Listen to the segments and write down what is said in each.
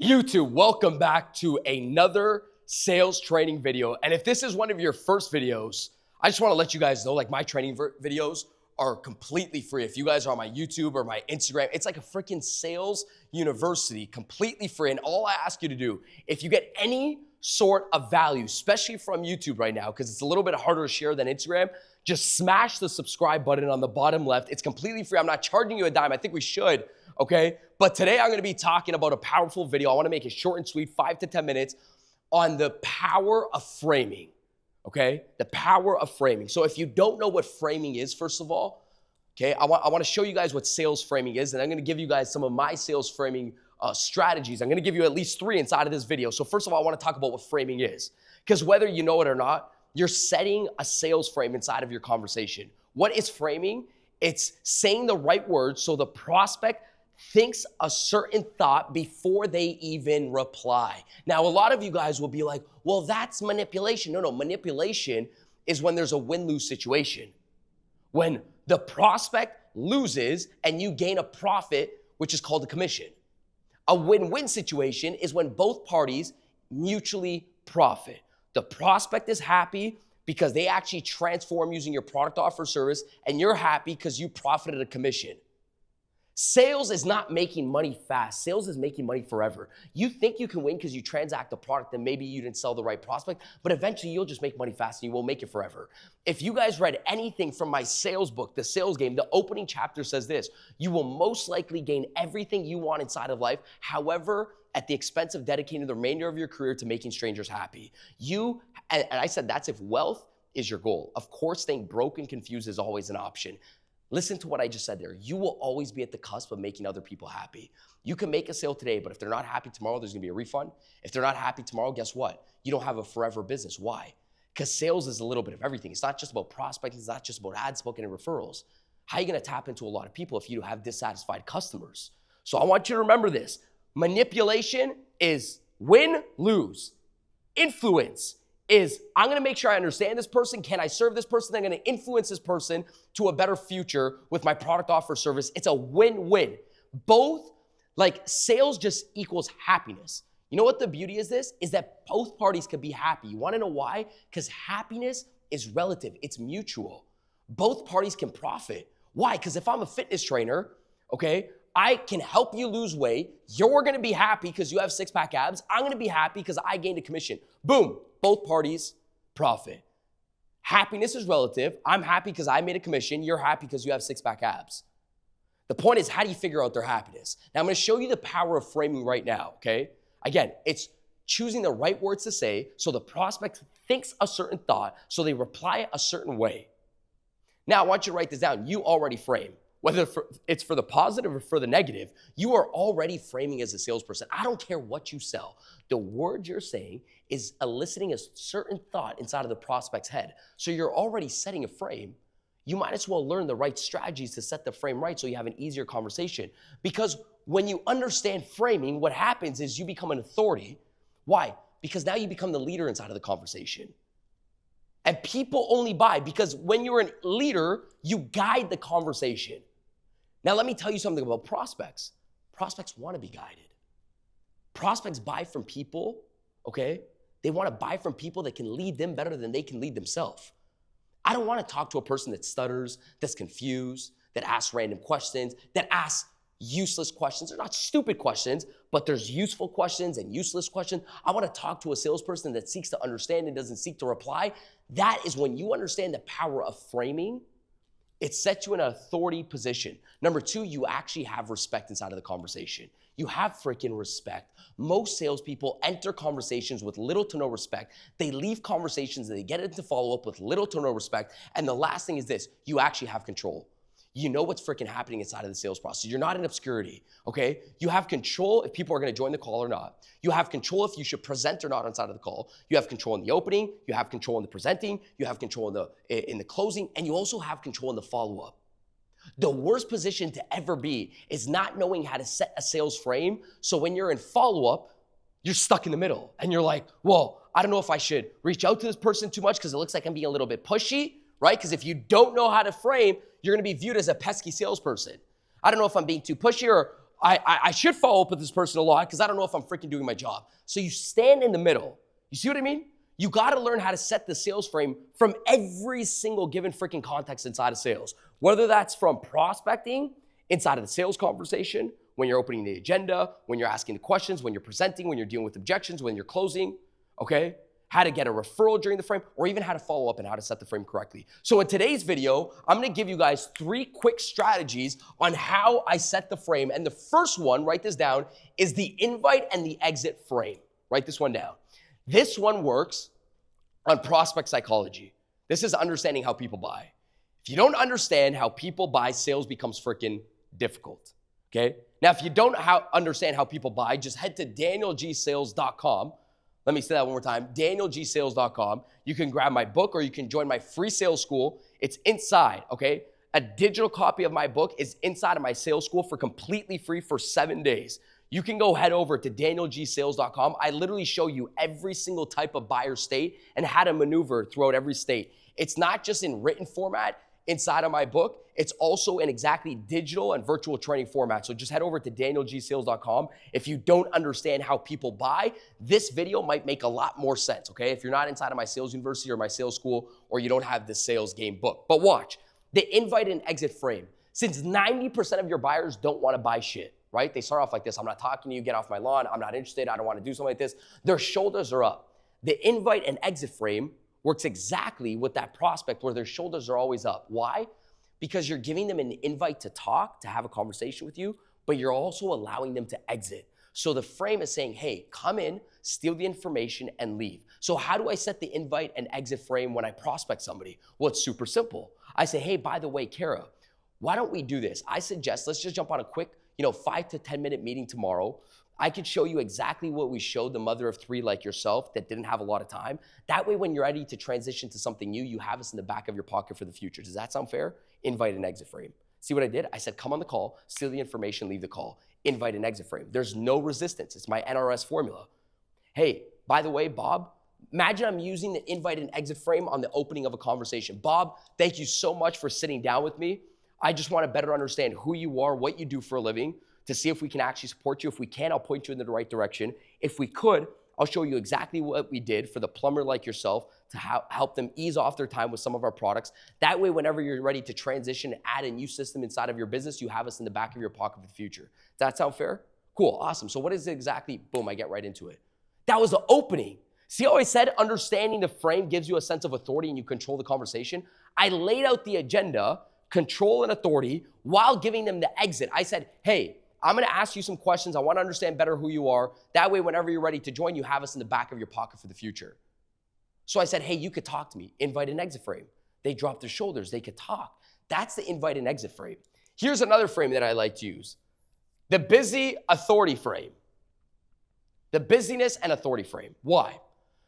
YouTube, welcome back to another sales training video. And if this is one of your first videos, I just want to let you guys know, like, my training videos are completely free. If you guys are on my YouTube or my Instagram, it's like a freaking sales university, completely free. And all I ask you to do, if you get any sort of value, especially from YouTube right now, because it's a little bit harder to share than Instagram, just smash the subscribe button on the bottom left. It's completely free. I'm not charging you a dime. I think we should, okay? But today I'm gonna be talking about a powerful video. I wanna make it short and sweet, 5 to 10 minutes, on the power of framing, okay? The power of framing. So if you don't know what framing is, first of all, okay, I wanna show you guys what sales framing is, and I'm gonna give you guys some of my sales framing strategies. I'm gonna give you at least 3 inside of this video. So first of all, I wanna talk about what framing is, because whether you know it or not, you're setting a sales frame inside of your conversation. What is framing? It's saying the right words so the prospect thinks a certain thought before they even reply. Now, a lot of you guys will be like, well, that's manipulation. No, manipulation is when there's a win-lose situation. When the prospect loses and you gain a profit, which is called a commission. A win-win situation is when both parties mutually profit. The prospect is happy because they actually transform using your product, offer, service, and you're happy because you profited a commission. Sales is not making money fast. Sales is making money forever. You think you can win because you transact a product and maybe you didn't sell the right prospect, but eventually you'll just make money fast and you won't make it forever. If you guys read anything from my sales book, The Sales Game, the opening chapter says this: you will most likely gain everything you want inside of life, however, at the expense of dedicating the remainder of your career to making strangers happy. And I said that's if wealth is your goal. Of course, staying broke and confused is always an option. Listen to what I just said there. You will always be at the cusp of making other people happy. You can make a sale today, but if they're not happy tomorrow, there's gonna be a refund. If they're not happy tomorrow, guess what? You don't have a forever business. Why? Because sales is a little bit of everything. It's not just about prospecting. It's not just about ads, booking, and referrals. How are you gonna tap into a lot of people if you have dissatisfied customers? So I want you to remember this. Manipulation is win, lose. Influence is, I'm gonna make sure I understand this person. Can I serve this person? I'm gonna influence this person to a better future with my product, offer, service. It's a win-win. Both, like, sales just equals happiness. You know what the beauty is this? Is that both parties can be happy. You wanna know why? Because happiness is relative, it's mutual. Both parties can profit. Why? Because if I'm a fitness trainer, okay, I can help you lose weight. You're gonna be happy because you have six-pack abs. I'm gonna be happy because I gained a commission. Boom, both parties profit. Happiness is relative. I'm happy because I made a commission. You're happy because you have six-pack abs. The point is, how do you figure out their happiness? Now, I'm gonna show you the power of framing right now, okay? Again, it's choosing the right words to say so the prospect thinks a certain thought, so they reply a certain way. Now, I want you to write this down. You already frame. Whether it's for the positive or for the negative, you are already framing as a salesperson. I don't care what you sell. The word you're saying is eliciting a certain thought inside of the prospect's head. So you're already setting a frame. You might as well learn the right strategies to set the frame right so you have an easier conversation. Because when you understand framing, what happens is you become an authority. Why? Because now you become the leader inside of the conversation. And people only buy because when you're a leader, you guide the conversation. Now, let me tell you something about prospects. Prospects want to be guided. Prospects buy from people, okay? They want to buy from people that can lead them better than they can lead themselves. I don't want to talk to a person that stutters, that's confused, that asks random questions, that asks useless questions. They're not stupid questions, but there's useful questions and useless questions. I want to talk to a salesperson that seeks to understand and doesn't seek to reply. That is when you understand the power of framing. It sets you in an authority position. Number 2, you actually have respect inside of the conversation. You have freaking respect. Most salespeople enter conversations with little to no respect. They leave conversations and they get into follow-up with little to no respect. And the last thing is this: you actually have control. You know what's freaking happening inside of the sales process. You're not in obscurity, okay? You have control if people are gonna join the call or not. You have control if you should present or not inside of the call. You have control in the opening, you have control in the presenting, you have control in the closing, and you also have control in the follow-up. The worst position to ever be is not knowing how to set a sales frame, so when you're in follow-up, you're stuck in the middle, and you're like, well, I don't know if I should reach out to this person too much because it looks like I'm being a little bit pushy, right? Because if you don't know how to frame, you're gonna be viewed as a pesky salesperson. I don't know if I'm being too pushy, or I should follow up with this person a lot because I don't know if I'm freaking doing my job. So you stand in the middle. You see what I mean? You got to learn how to set the sales frame from every single given freaking context inside of sales, whether that's from prospecting, inside of the sales conversation, when you're opening the agenda, when you're asking the questions, when you're presenting, when you're dealing with objections, when you're closing, okay? How to get a referral during the frame, or even how to follow up and how to set the frame correctly. So in today's video, I'm gonna give you guys 3 quick strategies on how I set the frame. And the first one, write this down, is the invite and the exit frame. Write this one down. This one works on prospect psychology. This is understanding how people buy. If you don't understand how people buy, sales becomes freaking difficult, okay? Now, if you don't understand how people buy, just head to danielgsales.com. Let me say that one more time, danielgsales.com. You can grab my book or you can join my free sales school. It's inside, okay? A digital copy of my book is inside of my sales school for completely free for 7 days. You can go head over to danielgsales.com. I literally show you every single type of buyer state and how to maneuver throughout every state. It's not just in written format inside of my book, it's also in exactly digital and virtual training format. So just head over to danielgsales.com. If you don't understand how people buy, this video might make a lot more sense, okay? If you're not inside of my sales university or my sales school, or you don't have the sales game book. But watch, the invite and exit frame. Since 90% of your buyers don't want to buy shit, right? They start off like this: I'm not talking to you, get off my lawn, I'm not interested, I don't want to do something like this. Their shoulders are up. The invite and exit frame works exactly with that prospect where their shoulders are always up. Why? Because you're giving them an invite to talk, to have a conversation with you, but you're also allowing them to exit. So the frame is saying, hey, come in, steal the information, and leave. So how do I set the invite and exit frame when I prospect somebody? Well, it's super simple. I say, hey, by the way, Kara, why don't we do this? I suggest, let's just jump on a quick 5 to 10 minute meeting tomorrow. I could show you exactly what we showed the mother of 3 like yourself that didn't have a lot of time. That way, when you're ready to transition to something new, you have us in the back of your pocket for the future. Does that sound fair? Invite and exit frame. See what I did? I said, come on the call, steal the information, leave the call. Invite and exit frame. There's no resistance. It's my NRS formula. Hey, by the way, Bob, imagine I'm using the invite and exit frame on the opening of a conversation. Bob, thank you so much for sitting down with me. I just want to better understand who you are, what you do for a living, to see if we can actually support you. If we can, I'll point you in the right direction. If we could, I'll show you exactly what we did for the plumber like yourself to help them ease off their time with some of our products. That way, whenever you're ready to transition and add a new system inside of your business, you have us in the back of your pocket for the future. Does that sound fair? Cool, awesome. So what is it exactly? Boom, I get right into it. That was the opening. See how I said understanding the frame gives you a sense of authority and you control the conversation? I laid out the agenda, control and authority, while giving them the exit. I said, hey, I'm gonna ask you some questions. I wanna understand better who you are. That way, whenever you're ready to join, you have us in the back of your pocket for the future. So I said, hey, you could talk to me. Invite and exit frame. They dropped their shoulders, they could talk. That's the invite and exit frame. Here's another frame that I like to use. The busy authority frame. The busyness and authority frame. Why?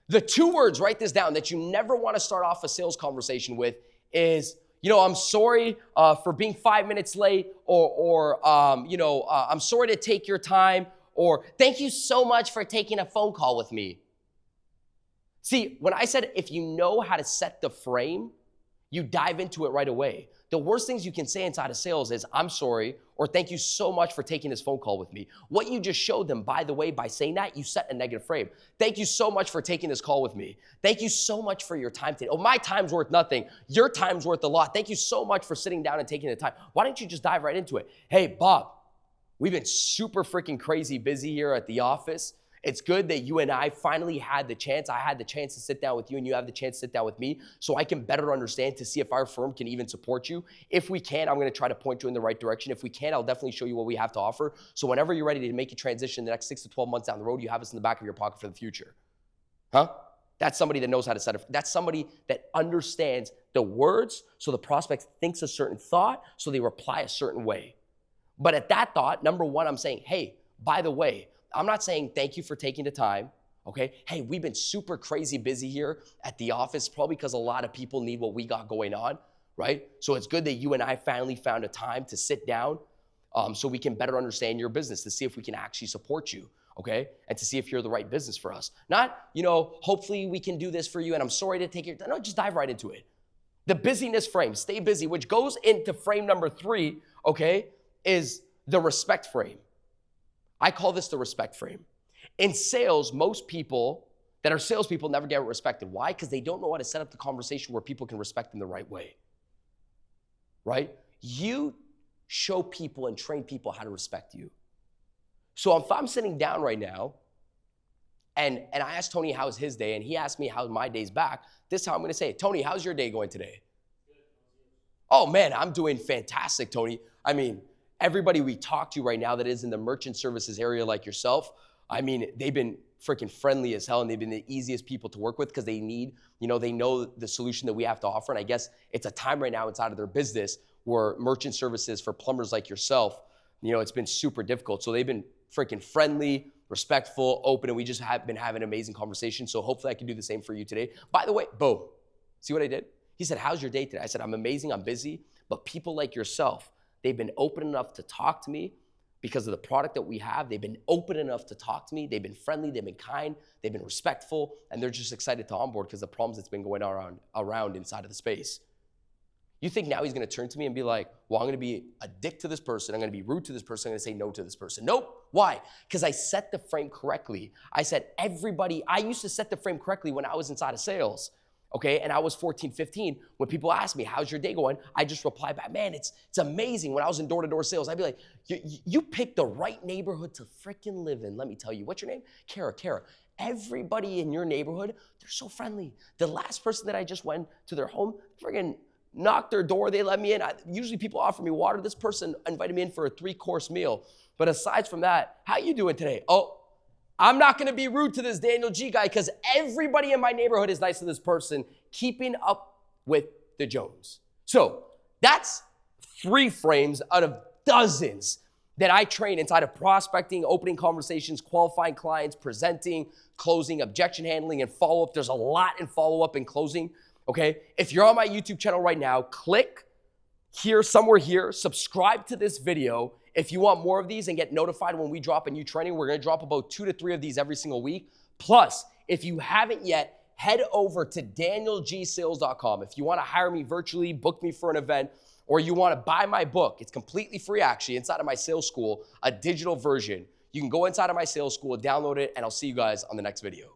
The 2 words, write this down, that you never wanna start off a sales conversation with is, I'm sorry for being 5 minutes late, or I'm sorry to take your time, or thank you so much for taking a phone call with me. See, when I said if you know how to set the frame, you dive into it right away. The worst things you can say inside of sales is, I'm sorry, or thank you so much for taking this phone call with me. What you just showed them, by the way, by saying that, you set a negative frame. Thank you so much for taking this call with me. Thank you so much for your time today. Oh, my time's worth nothing. Your time's worth a lot. Thank you so much for sitting down and taking the time. Why don't you just dive right into it? Hey, Bob, we've been super freaking crazy busy here at the office. It's good that you and I finally had the chance. I had the chance to sit down with you and you have the chance to sit down with me so I can better understand to see if our firm can even support you. If we can, I'm gonna try to point you in the right direction. If we can, I'll definitely show you what we have to offer. So whenever you're ready to make a transition in the next 6 to 12 months down the road, you have us in the back of your pocket for the future. Huh? That's somebody that knows how to set it. That's somebody that understands the words so the prospect thinks a certain thought so they reply a certain way. But at that thought, number 1, I'm saying, hey, by the way, I'm not saying thank you for taking the time, okay? Hey, we've been super crazy busy here at the office, probably because a lot of people need what we got going on, right? So it's good that you and I finally found a time to sit down so we can better understand your business, to see if we can actually support you, okay? And to see if you're the right business for us. Not, hopefully we can do this for you and I'm sorry to take your time. No, just dive right into it. The busyness frame, stay busy, which goes into frame number 3, okay, is the respect frame. I call this the respect frame. In sales, most people that are salespeople never get respected. Why? Because they don't know how to set up the conversation where people can respect them the right way, right? You show people and train people how to respect you. So if I'm sitting down right now and I asked Tony how's his day and he asked me how's my day's back, this is how I'm gonna say it. Tony, how's your day going today? Oh man, I'm doing fantastic, Tony. I mean, everybody we talk to right now that is in the merchant services area like yourself, I mean, they've been freaking friendly as hell and they've been the easiest people to work with because they need, they know the solution that we have to offer. And I guess it's a time right now inside of their business where merchant services for plumbers like yourself, it's been super difficult. So they've been freaking friendly, respectful, open, and we just have been having amazing conversations. So hopefully I can do the same for you today. By the way, boom, see what I did? He said, how's your day today? I said, I'm amazing, I'm busy, but people like yourself, they've been open enough to talk to me because of the product that we have. They've been open enough to talk to me. They've been friendly, they've been kind, they've been respectful, and they're just excited to onboard because the problems that's been going around inside of the space. You think now he's gonna turn to me and be like, well, I'm gonna be a dick to this person, I'm gonna be rude to this person, I'm gonna say no to this person. Nope, why? Because I set the frame correctly. I said I used to set the frame correctly when I was inside of sales. Okay, and I was 14, 15. When people ask me, how's your day going? I just reply back, man, it's amazing. When I was in door-to-door sales, I'd be like, you picked the right neighborhood to freaking live in. Let me tell you, what's your name? Kara. Everybody in your neighborhood, they're so friendly. The last person that I just went to their home, friggin' knocked their door, they let me in. Usually people offer me water. This person invited me in for a 3-course meal. But aside from that, how you doing today? Oh, I'm not gonna be rude to this Daniel G guy because everybody in my neighborhood is nice to this person, keeping up with the Jones. So that's 3 frames out of dozens that I train inside of prospecting, opening conversations, qualifying clients, presenting, closing, objection handling, and follow-up. There's a lot in follow-up and closing, okay? If you're on my YouTube channel right now, click here, somewhere here, subscribe to this video. If you want more of these and get notified when we drop a new training, we're gonna drop about 2 to 3 of these every single week. Plus, if you haven't yet, head over to danielgsales.com. If you wanna hire me virtually, book me for an event, or you wanna buy my book, it's completely free actually, inside of my sales school, a digital version. You can go inside of my sales school, download it, and I'll see you guys on the next video.